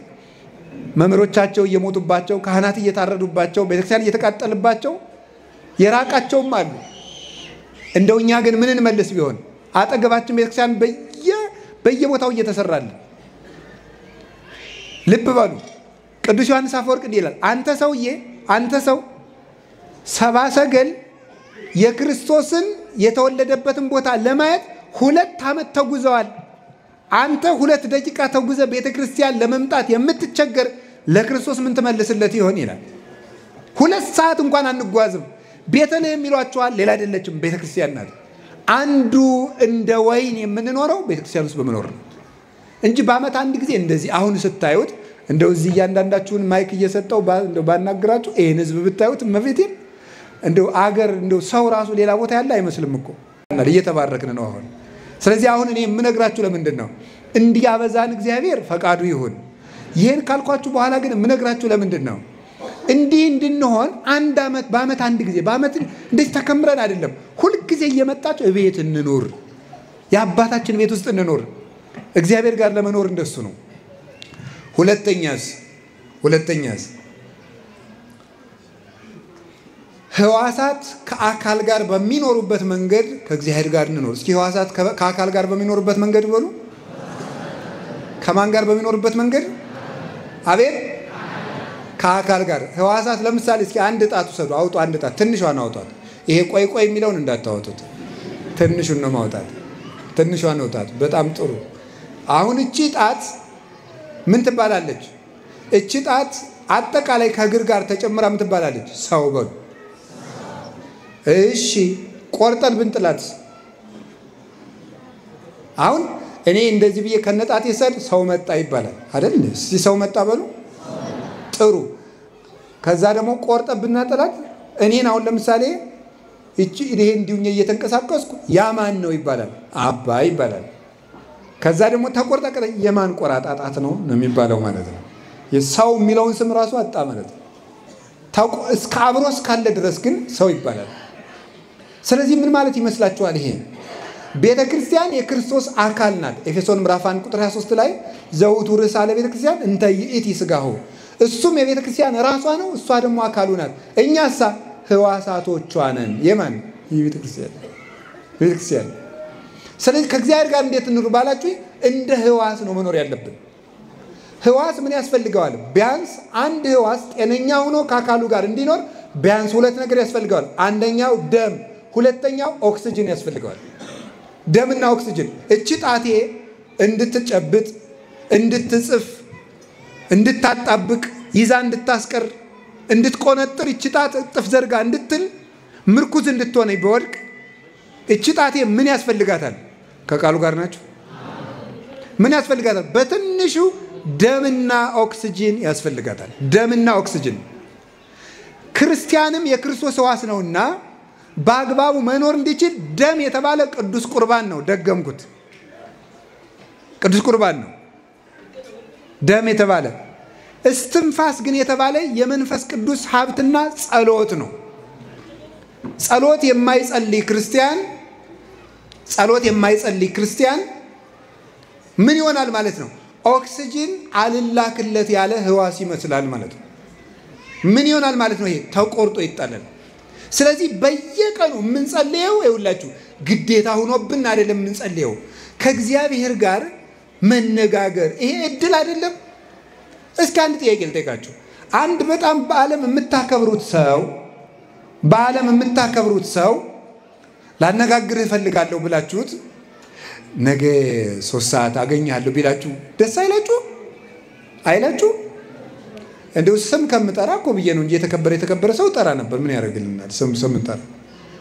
Speaker 1: መምህሮቻቸው እየሞቱባቸው ካህናት እየታረዱባቸው ቤተክርስቲያን እየተቃጠለባቸው የራቃቸውም አሉ። እንደው እኛ ግን ምን እንመልስ ቢሆን አጠገባችን ቤተክርስቲያን በየቦታው እየተሰራለ። ልብ በሉ ቅዱስ ዮሐንስ አፈወርቅ እንዲህ ይላል አንተ ሰው ሰባ ሰገል የክርስቶስን የተወለደበትን ቦታ ለማየት 2 ዓመት ተጉዘዋል። አንተ 2 ደቂቃ ተጉዘ ቤተክርስቲያን ለመምጣት የምትቸገር ለክርስቶስ ምን ትመልስለት ይሆን ይላል። 2 ሰዓት እንኳን አንጓዝም። ቤተልሔም ይሏቸዋል፣ ሌላ አይደለችም ቤተክርስቲያን ናት። አንዱ እንደ ወይን የምንኖረው ቤተክርስቲያን ውስጥ በመኖር ነው እንጂ በአመት አንድ ጊዜ እንደዚህ አሁን ስታዩት እንደው እዚህ እያንዳንዳችሁን ማይክ እየሰጠው ባናግራችሁ ይሄን ህዝብ ብታዩት መቤቴን እንደው አገር እንደው ሰው ራሱ ሌላ ቦታ ያለ አይመስልም እኮ እየተባረክን ነው አሁን። ስለዚህ አሁን እኔ የምነግራችሁ ለምንድን ነው እንዲያበዛን እግዚአብሔር ፈቃዱ ይሁን። ይሄን ካልኳችሁ በኋላ ግን የምነግራችሁ ለምንድን ነው እንዲህ እንድንሆን አንድ አመት በአመት አንድ ጊዜ በአመት እንደዚህ ተከምረን አይደለም። ሁሉ ጊዜ እየመጣችሁ ቤት እንኖር፣ የአባታችን ቤት ውስጥ እንኖር። እግዚአብሔር ጋር ለመኖር እንደሱ ነው። ሁለተኛስ ህዋሳት ከአካል ጋር በሚኖሩበት መንገድ ከእግዚአብሔር ጋር እንኖር። እስኪ ህዋሳት ከአካል ጋር በሚኖሩበት መንገድ በሉ። ከማን ጋር በሚኖሩበት መንገድ? አቤት ከአካል ጋር። ህዋሳት ለምሳሌ እስኪ አንድ ጣት ውሰዱ፣ አውጡ። አንድ ጣት ትንሿን አውጧት። ይሄ ቆይ የሚለውን እንዳታወጡት፣ ትንሹን ነው ማውጣት። ትንሿን አውጣት። በጣም ጥሩ። አሁን እቺ ጣት ምን ትባላለች? እቺ ጣት አጠቃላይ ከእግር ጋር ተጨምራ ምን ትባላለች? ሰው በሉ። እሺ ቆርጠን ብንጥላት አሁን እኔ እንደዚህ ብዬ ከነጣት ይሰድ ሰው መጣ ይባላል አይደል? እስቲ ሰው መጣ በሉ። ጥሩ። ከዛ ደግሞ ቆርጠን ብናጥላት እኔን አሁን ለምሳሌ እቺ ይሄ እንዲሁኝ እየተንቀሳቀስኩ ያማን ነው ይባላል? አባ ይባላል። ከዛ ደግሞ ተቆርጣ የማን ቆራጣጣት ነው የሚባለው ማለት ነው። የሰው የሚለውን ስም ራሱ አጣ ማለት ነው። እስከ አብሮ እስካለ ድረስ ግን ሰው ይባላል። ስለዚህ ምን ማለት ይመስላችኋል? ይሄ ቤተክርስቲያን የክርስቶስ አካል ናት። ኤፌሶን ምዕራፍ 1 ቁጥር 23 ላይ ዘውቱ ርዕሰ ለቤተክርስቲያን እንተ ይእቲ ሥጋሁ፣ እሱም የቤተክርስቲያን ራሷ ነው፣ እሷ ደግሞ አካሉ ናት። እኛሳ ህዋሳቶቿ ነን። የማን? ቤተክርስቲያን። ስለዚህ ከእግዚአብሔር ጋር እንዴት እንኑር ባላችሁ እንደ ህዋስ ነው መኖር ያለብን። ህዋስ ምን ያስፈልገዋል? ቢያንስ አንድ ህዋስ ጤነኛ ሆኖ ከአካሉ ጋር እንዲኖር ቢያንስ 2 ነገር ያስፈልገዋል። አንደኛው ደም፣ ሁለተኛው ኦክሲጅን ያስፈልገዋል። ደምና ኦክሲጅን። እቺ ጣቴ እንድትጨብጥ፣ እንድትጽፍ፣ እንድታጣብቅ፣ ይዛ እንድታስቀር፣ እንድትቆነጥር፣ እቺ ጣት ጥፍ ዘርጋ እንድትል፣ ምርኩዝ እንድትሆነ ቢወድቅ እቺ ጣቴ ምን ያስፈልጋታል? ከቃሉ ጋር ናችሁ። ምን ያስፈልጋታል? በትንሹ ደምና ኦክሲጅን ያስፈልጋታል። ደምና ኦክሲጅን። ክርስቲያንም የክርስቶስ ሕዋስ ነውና በአግባቡ መኖር እንዲችል ደም የተባለ ቅዱስ ቁርባን ነው። ደገምኩት፣ ቅዱስ ቁርባን ነው ደም የተባለ። እስትንፋስ ግን የተባለ የመንፈስ ቅዱስ ሀብትና ጸሎት ነው። ጸሎት የማይጸልይ ክርስቲያን ምን ይሆናል ማለት ነው? ኦክሲጅን አልላክለት ያለ ህዋስ ይመስላል ማለት ነው። ምን ይሆናል ማለት ነው? ይሄ ተቆርጦ ይጣላል። ስለዚህ በየቀኑ የምንጸልየው ይውላችሁ ግዴታ ሆኖብን አይደለም የምንጸልየው፣ ከእግዚአብሔር ጋር መነጋገር ይሄ እድል አይደለም። እስኪ አንድ ጥያቄ ልጠይቃችሁ። አንድ በጣም በዓለም የምታከብሩት ሰው ላነጋግርህ እፈልጋለሁ ብላችሁት ነገ 3 ሰዓት አገኛለሁ ቢላችሁ ደስ አይላችሁ? እንደው ስም ከምጠራ እኮ ብዬ ነው እንጂ የተከበረ ሰው ጠራ ነበር። ምን ያደርግልናል? ስም ጠራ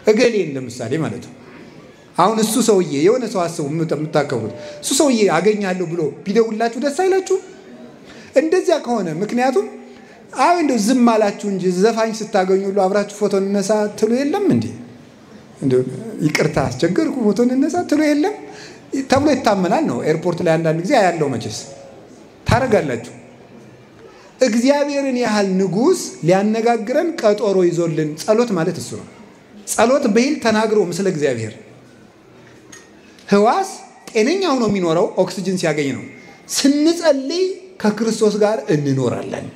Speaker 1: እገሌን ለምሳሌ ማለት ነው። አሁን እሱ ሰውዬ የሆነ ሰው አስቡ የምታከብሩት እሱ ሰውዬ አገኛለሁ ብሎ ቢደውላችሁ ደስ አይላችሁ? እንደዚያ ከሆነ ምክንያቱም እንደው ዝም አላችሁ እንጂ ዘፋኝ ስታገኙ ሁሉ አብራችሁ ፎቶ እንነሳ ትሉ የለም እንዴ? እንደው ይቅርታ አስቸገርኩ ፎቶ እንነሳ ትሉ የለም ተብሎ ይታመናል ነው። ኤርፖርት ላይ አንዳንድ ጊዜ ያለው መቼስ ታረጋላችሁ። እግዚአብሔርን ያህል ንጉስ ሊያነጋግረን ቀጠሮ ይዞልን ጸሎት ማለት እሱ ነው። ጸሎት በይል ተናግሮ ምስለ እግዚአብሔር ህዋስ ጤነኛ ሆኖ የሚኖረው ኦክሲጅን ሲያገኝ ነው። ስንጸልይ ከክርስቶስ ጋር እንኖራለን።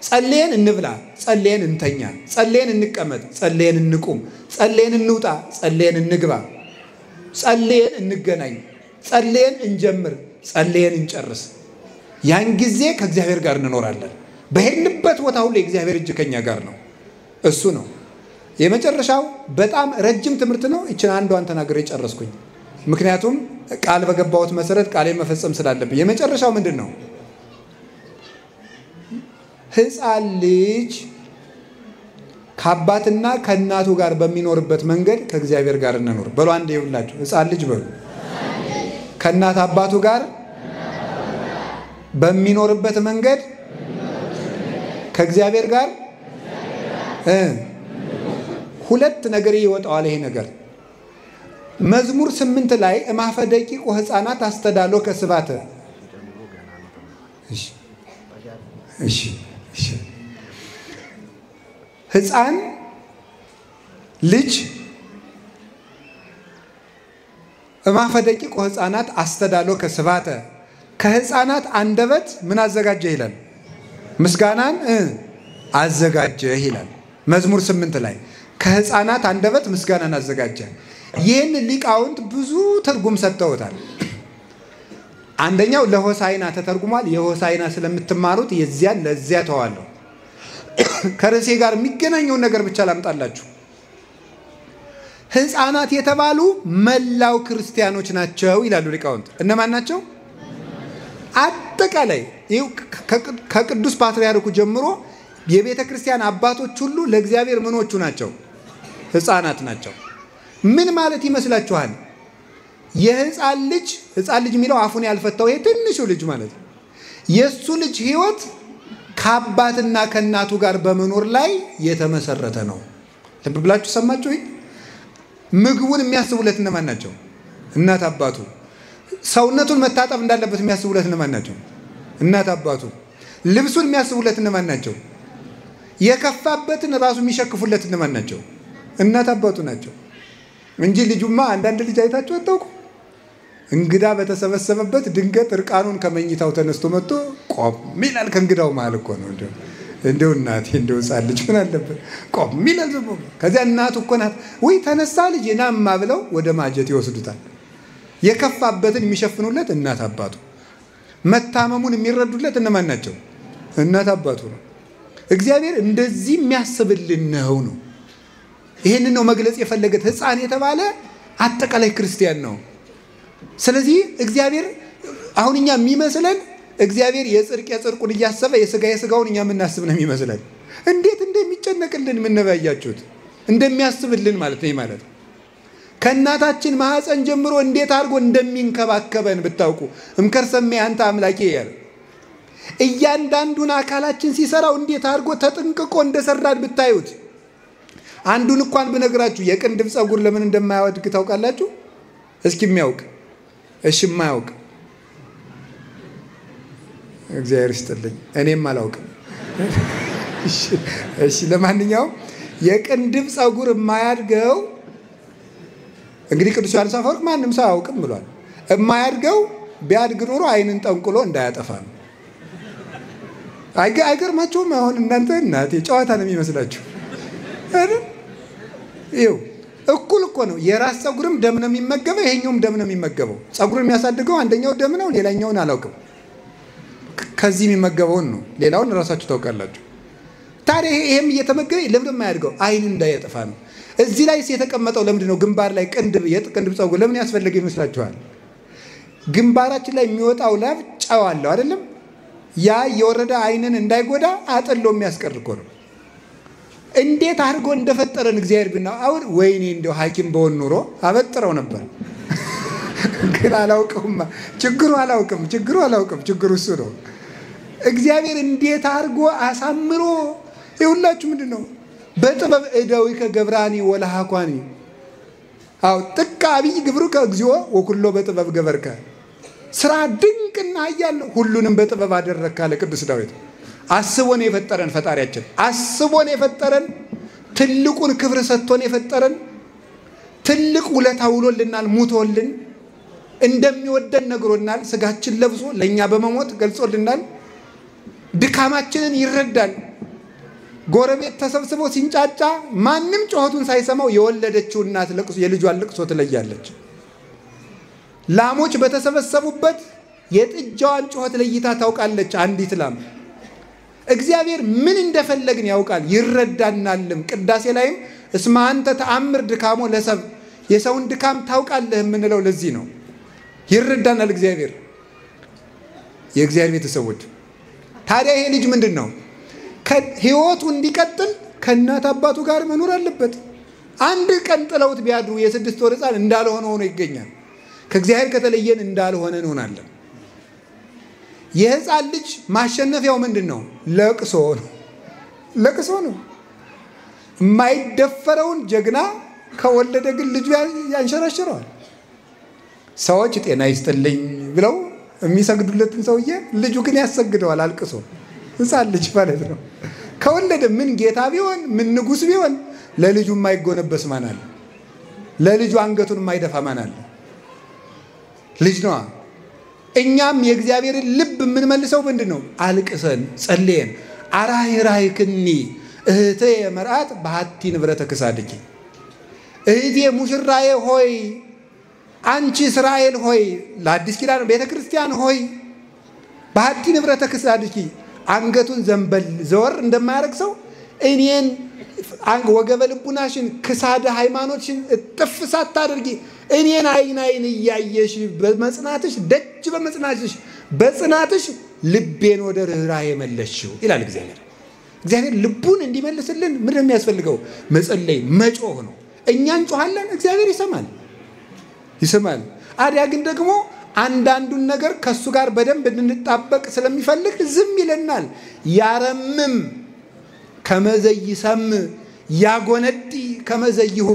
Speaker 1: ጸልየን እንብላ፣ ጸልየን እንተኛ፣ ጸልየን እንቀመጥ፣ ጸልየን እንቁም፣ ጸልየን እንውጣ፣ ጸልየን እንግባ፣ ጸልየን እንገናኝ፣ ጸልየን እንጀምር፣ ጸልየን እንጨርስ። ያን ጊዜ ከእግዚአብሔር ጋር እንኖራለን። በሄድንበት ቦታ ሁሉ የእግዚአብሔር እጅ ከኛ ጋር ነው። እሱ ነው የመጨረሻው። በጣም ረጅም ትምህርት ነው። እችን አንዷን ተናግሬ ጨረስኩኝ። ምክንያቱም ቃል በገባሁት መሰረት ቃሌን መፈጸም ስላለብኝ። የመጨረሻው ምንድን ነው? ሕፃን ልጅ ከአባትና ከእናቱ ጋር በሚኖርበት መንገድ ከእግዚአብሔር ጋር እንኖር። በሉ አንዴ ይሁንላችሁ። ሕፃን ልጅ በሉ ከእናት አባቱ ጋር በሚኖርበት መንገድ ከእግዚአብሔር ጋር ሁለት ነገር ይወጣዋል። ይሄ ነገር መዝሙር 8 ላይ እማፈ ደቂቁ ሕፃናት አስተዳሎ ከስባተ እሺ ሕፃን ልጅ እማፈ ደቂቁ ሕፃናት አስተዳሎ ከስባተ ከሕፃናት አንደበት ምን አዘጋጀ ይላል? ምስጋናን አዘጋጀ ይላል መዝሙር 8 ላይ። ከሕፃናት አንደበት ምስጋናን አዘጋጀ። ይህን ሊቃውንት ብዙ ትርጉም ሰጥተውታል። አንደኛው ለሆሳይና ተተርጉሟል። የሆሳይና ስለምትማሩት የዚያን ለዚያ ተዋለሁ። ከርዕሴ ጋር የሚገናኘውን ነገር ብቻ ላምጣላችሁ። ሕፃናት የተባሉ መላው ክርስቲያኖች ናቸው ይላሉ ሊቃውንት። እነማን ናቸው? አጠቃላይ ከቅዱስ ፓትርያርኩ ጀምሮ የቤተ ክርስቲያን አባቶች ሁሉ ለእግዚአብሔር ምኖቹ ናቸው? ሕፃናት ናቸው። ምን ማለት ይመስላችኋል? የሕፃን ልጅ የሚለው አፉን ያልፈታው ይሄ ትንሹ ልጅ ማለት ነው። የሱ ልጅ ህይወት ከአባትና ከእናቱ ጋር በመኖር ላይ የተመሰረተ ነው። ልብ ብላችሁ ሰማችሁ? ምግቡን የሚያስቡለት እነማን ናቸው? እናት አባቱ። ሰውነቱን መታጠብ እንዳለበት የሚያስቡለት እነማን ናቸው? እናት አባቱ። ልብሱን የሚያስቡለት እነማን ናቸው? የከፋበትን ራሱ የሚሸክፉለት እነማን ናቸው? እናት አባቱ ናቸው። እንጂ ልጁማ አንዳንድ ልጅ አይታችሁ አታውቁ? እንግዳ በተሰበሰበበት ድንገት እርቃኑን ከመኝታው ተነስቶ መጥቶ ቆም ይላል። ከእንግዳው መሃል እኮ ነው። እንደው እናቴ እንደው ሕፃን ልጅ ምን አለበት ቆም ይላል። ከዚያ እናቱ እኮ ናት ወይ ተነሳ ልጅ ናማ ብለው ወደ ማጀት ይወስዱታል። የከፋበትን የሚሸፍኑለት እናት አባቱ፣ መታመሙን የሚረዱለት እነማን ናቸው? እናት አባቱ ነው። እግዚአብሔር እንደዚህ የሚያስብልን ነው። ይሄንን ነው መግለጽ የፈለገት። ሕፃን የተባለ አጠቃላይ ክርስቲያን ነው። ስለዚህ እግዚአብሔር አሁን እኛ የሚመስለን እግዚአብሔር የጽድቁን እያሰበ የሥጋውን እኛ የምናስብ ነው የሚመስለን። እንዴት እንደሚጨነቅልን የምንበያችሁት እንደሚያስብልን ማለት ነው። ማለት ከእናታችን ማህፀን ጀምሮ እንዴት አድርጎ እንደሚንከባከበን ብታውቁ። እምከርሰሜ አንተ አምላኬ ያለ እያንዳንዱን አካላችን ሲሰራው እንዴት አድርጎ ተጠንቅቆ እንደሰራን ብታዩት። አንዱን እንኳን ብነግራችሁ የቅንድብ ፀጉር ለምን እንደማያወድቅ ታውቃላችሁ? እስኪ የሚያውቅ እሺ፣ የማያውቅ እግዚአብሔር ይስጥልኝ እኔም አላውቅም። እሺ ለማንኛውም የቅንድብ ጸጉር የማያድገው እንግዲህ ቅዱስ ዮሐንስ አፈወርቅ ማንም ሰው አያውቅም ብሏል። የማያድገው ቢያድግ ኖሮ አይንን ጠንቁሎ እንዳያጠፋ ነው። አይገርማችሁም? አሁን እናንተ እናቴ ጨዋታ ነው የሚመስላችሁ አይደል? ይኸው እኩል እኮ ነው። የራስ ጸጉርም ደም ነው የሚመገበው፣ ይሄኛውም ደም ነው የሚመገበው። ጸጉርን የሚያሳድገው አንደኛው ደም ነው፣ ሌላኛውን አላውቅም። ከዚህ የሚመገበውን ነው፣ ሌላውን ራሳችሁ ታውቃላችሁ። ታዲያ ይሄም እየተመገበ ለምን የማያድገው? አይንን እንዳያጠፋ ነው። እዚህ ላይ የተቀመጠው ለምንድን ነው? ግንባር ላይ የቅንድብ ጸጉር ለምን ያስፈልግ ይመስላችኋል? ግንባራችን ላይ የሚወጣው ላብ ጨው አለው አይደለም? ያ የወረደ አይንን እንዳይጎዳ አጥሎ የሚያስቀር እኮ ነው። እንዴት አድርጎ እንደፈጠረን እግዚአብሔር ቢና አሁን ወይኔ እንደው ሐኪም በሆን ኑሮ አበጥረው ነበር። ግን አላውቅም። ችግሩ እሱ ነው። እግዚአብሔር እንዴት አድርጎ አሳምሮ ይሁላችሁ። ምንድነው በጥበብ እደዊ ከገብራኒ ወለሃኳኒ አው ጥቃ አብይ ግብሩ ከግዚኦ ወኩሎ በጥበብ ገበርከ ስራ ድንቅና ኃያል ሁሉንም በጥበብ አደረግክ አለ ቅዱስ ዳዊት። አስቦን የፈጠረን ፈጣሪያችን አስቦን የፈጠረን ትልቁን ክብር ሰጥቶን የፈጠረን ትልቅ ውለታ ውሎልናል። ሙቶልን እንደሚወደን ነግሮናል። ስጋችን ለብሶ ለኛ በመሞት ገልጾልናል። ድካማችንን ይረዳል። ጎረቤት ተሰብስቦ ሲንጫጫ ማንም ጮኸቱን ሳይሰማው የወለደችው እናት ለቅሶ የልጇን ለቅሶ ትለያለች። ላሞች በተሰበሰቡበት የጥጃዋን ጮኸት ለይታ ታውቃለች አንዲት ላም። እግዚአብሔር ምን እንደፈለግን ያውቃል ይረዳናልም። ቅዳሴ ላይም እስመ አንተ ተአምር ድካሞ ለሰብ የሰውን ድካም ታውቃለህ የምንለው ለዚህ ነው። ይረዳናል እግዚአብሔር። የእግዚአብሔር ቤተሰቦች ታዲያ ይሄ ልጅ ምንድነው ህይወቱ እንዲቀጥል ከእናት አባቱ ጋር መኖር አለበት። አንድ ቀን ጥለውት ቢያድሩ የ6 ወር ሕፃን እንዳልሆነ ሆኖ ይገኛል። ከእግዚአብሔር ከተለየን እንዳልሆነ እንሆናለን። የሕፃን ልጅ ማሸነፊያው ምንድነው? ለቅሶ ነው። የማይደፈረውን ጀግና ከወለደ ግን ልጁ ያንሸራሽረዋል። ሰዎች ጤና ይስጥልኝ ብለው የሚሰግዱለትን ሰውዬ ልጁ ግን ያሰግደዋል አልቅሶ። ሕፃን ልጅ ማለት ነው። ከወለደ ምን ጌታ ቢሆን ምን ንጉስ ቢሆን ለልጁ የማይጎነበስ ማን አለ? ለልጁ አንገቱን የማይደፋ ማን አለ? ልጅ ነው። እኛም የእግዚአብሔርን ልብ የምንመልሰው ምንድነው? አልቅሰን ጸልየን አራሂራሂክኒ እህቴ መርአት በሐቲ ንብረተ ክሳድኪ እህቴ ሙሽራዬ ሆይ አንቺ እስራኤል ሆይ ለአዲስ ኪዳን ቤተክርስቲያን ሆይ በሐቲ ንብረተ ክሳድኪ አንገቱን ዘንበል ዘወር እንደማያረግ ሰው እኔን ወገበ ልቡናሽን ክሳደ ሃይማኖትሽን እጥፍ ሳታደርጊ እኔን አይን እያየሽ በመጽናትሽ ደጅ በመጽናትሽ በጽናትሽ ልቤን ወደ ርህራሄ መለስሽው ይላል እግዚአብሔር። እግዚአብሔር ልቡን እንዲመልስልን ምንድነው የሚያስፈልገው? መጸለይ መጮህ ነው። እኛ እንጮሃለን፣ እግዚአብሔር ይሰማል። አዲያ ግን ደግሞ አንዳንዱን ነገር ከሱ ጋር በደንብ እንድንጣበቅ ስለሚፈልግ ዝም ይለናል። ያረምም ከመዘይሰም ያጎነዲ ከመዘይሁ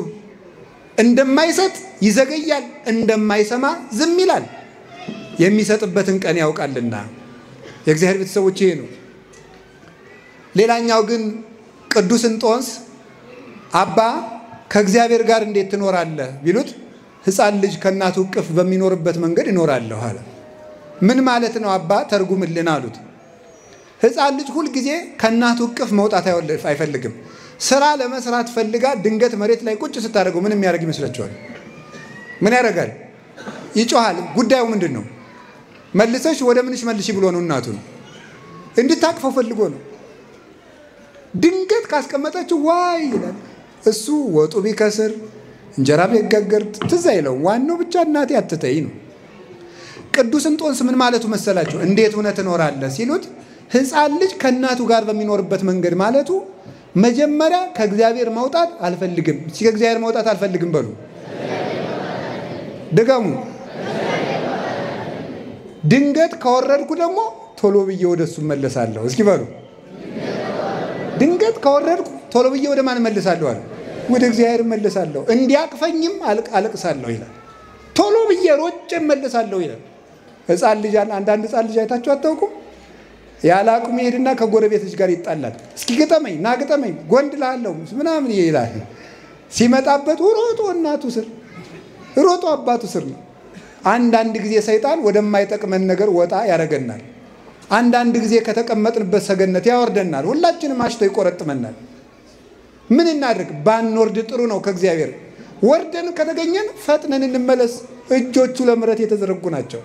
Speaker 1: እንደማይሰጥ ይዘገያል፣ እንደማይሰማ ዝም ይላል። የሚሰጥበትን ቀን ያውቃልና የእግዚአብሔር ቤተሰቦች ይሄ ነው። ሌላኛው ግን ቅዱስ እንጦንስ አባ ከእግዚአብሔር ጋር እንዴት ትኖራለህ ቢሉት ሕፃን ልጅ ከእናቱ እቅፍ በሚኖርበት መንገድ ይኖራለሁ አለ። ምን ማለት ነው አባ ተርጉምልን አሉት። ሕፃን ልጅ ሁል ጊዜ ከእናቱ እቅፍ መውጣት አይፈልግም። ስራ ለመስራት ፈልጋ ድንገት መሬት ላይ ቁጭ ስታደርገው ምን የሚያደርግ ይመስላችኋል? ምን ያደርጋል? ይጮሃል። ጉዳዩ ምንድነው? መልሰሽ ወደ ምንሽ መልሺ ብሎ ነው እናቱን እንድታቅፈው ፈልጎ ነው። ድንገት ካስቀመጠችው ዋይ ይላል። እሱ ወጡ ቢከስር እንጀራ ቢጋገር ትዝ አይለው። ዋናው ብቻ እናቴ አትተይ ነው። ቅዱስ እንጦንስ ምን ማለቱ መሰላችሁ? እንዴት ሆነ ትኖራለህ ሲሉት ሕፃን ልጅ ከእናቱ ጋር በሚኖርበት መንገድ ማለቱ መጀመሪያ ከእግዚአብሔር መውጣት አልፈልግም። ከእግዚአብሔር መውጣት አልፈልግም በሉ። ደጋሙ ድንገት ከወረድኩ ደግሞ ቶሎ ብዬ ወደሱ መለሳለሁ። እስኪ በሉ ድንገት ከወረድኩ ቶሎ ብዬ ወደ ማን መለሳለሁ አለ? ወደ እግዚአብሔር መለሳለሁ። እንዲያቅፈኝም አለቅሳለሁ ይላል። ቶሎ ብዬ ሮጬ መለሳለሁ ይላል። ሕፃን ልጅ አንዳንድ ሕፃን ልጅ አይታችሁ አታውቁም?
Speaker 2: ያላቁም ይሄድና ከጎረቤት ልጅ ጋር ይጣላል። እስኪ ግጠመኝ ና ግጠመኝ ጎንድ ላለው ምናምን ይላል። ሲመጣበት ሮጦ እናቱ ስር ሮጦ አባቱ ስር ነው። አንዳንድ ጊዜ ሰይጣን ወደማይጠቅመን ነገር ወጣ ያረገናል። አንዳንድ ጊዜ ከተቀመጥንበት ሰገነት ያወርደናል። ሁላችንም አሽቶ ይቆረጥመናል። ምን እናድርግ? ባንወርድ ጥሩ ነው ከእግዚአብሔር። ወርደን ከተገኘን ፈጥነን እንመለስ። እጆቹ ለምሕረት የተዘረጉ ናቸው።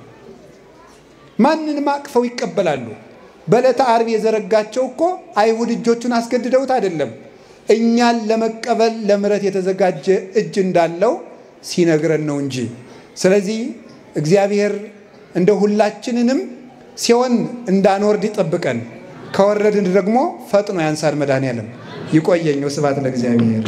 Speaker 2: ማንንም አቅፈው ይቀበላሉ። በዕለተ ዓርብ የዘረጋቸው እኮ አይሁድ እጆቹን አስገድደውት አይደለም፣ እኛን ለመቀበል ለምሕረት የተዘጋጀ እጅ እንዳለው ሲነግረን ነው እንጂ። ስለዚህ እግዚአብሔር እንደ ሁላችንንም ሲሆን እንዳንወርድ ይጠብቀን። ከወረድን ደግሞ ፈጥኖ ያንሳን መድኃኔዓለም። ይቆየኝ። ስብሐት ለእግዚአብሔር።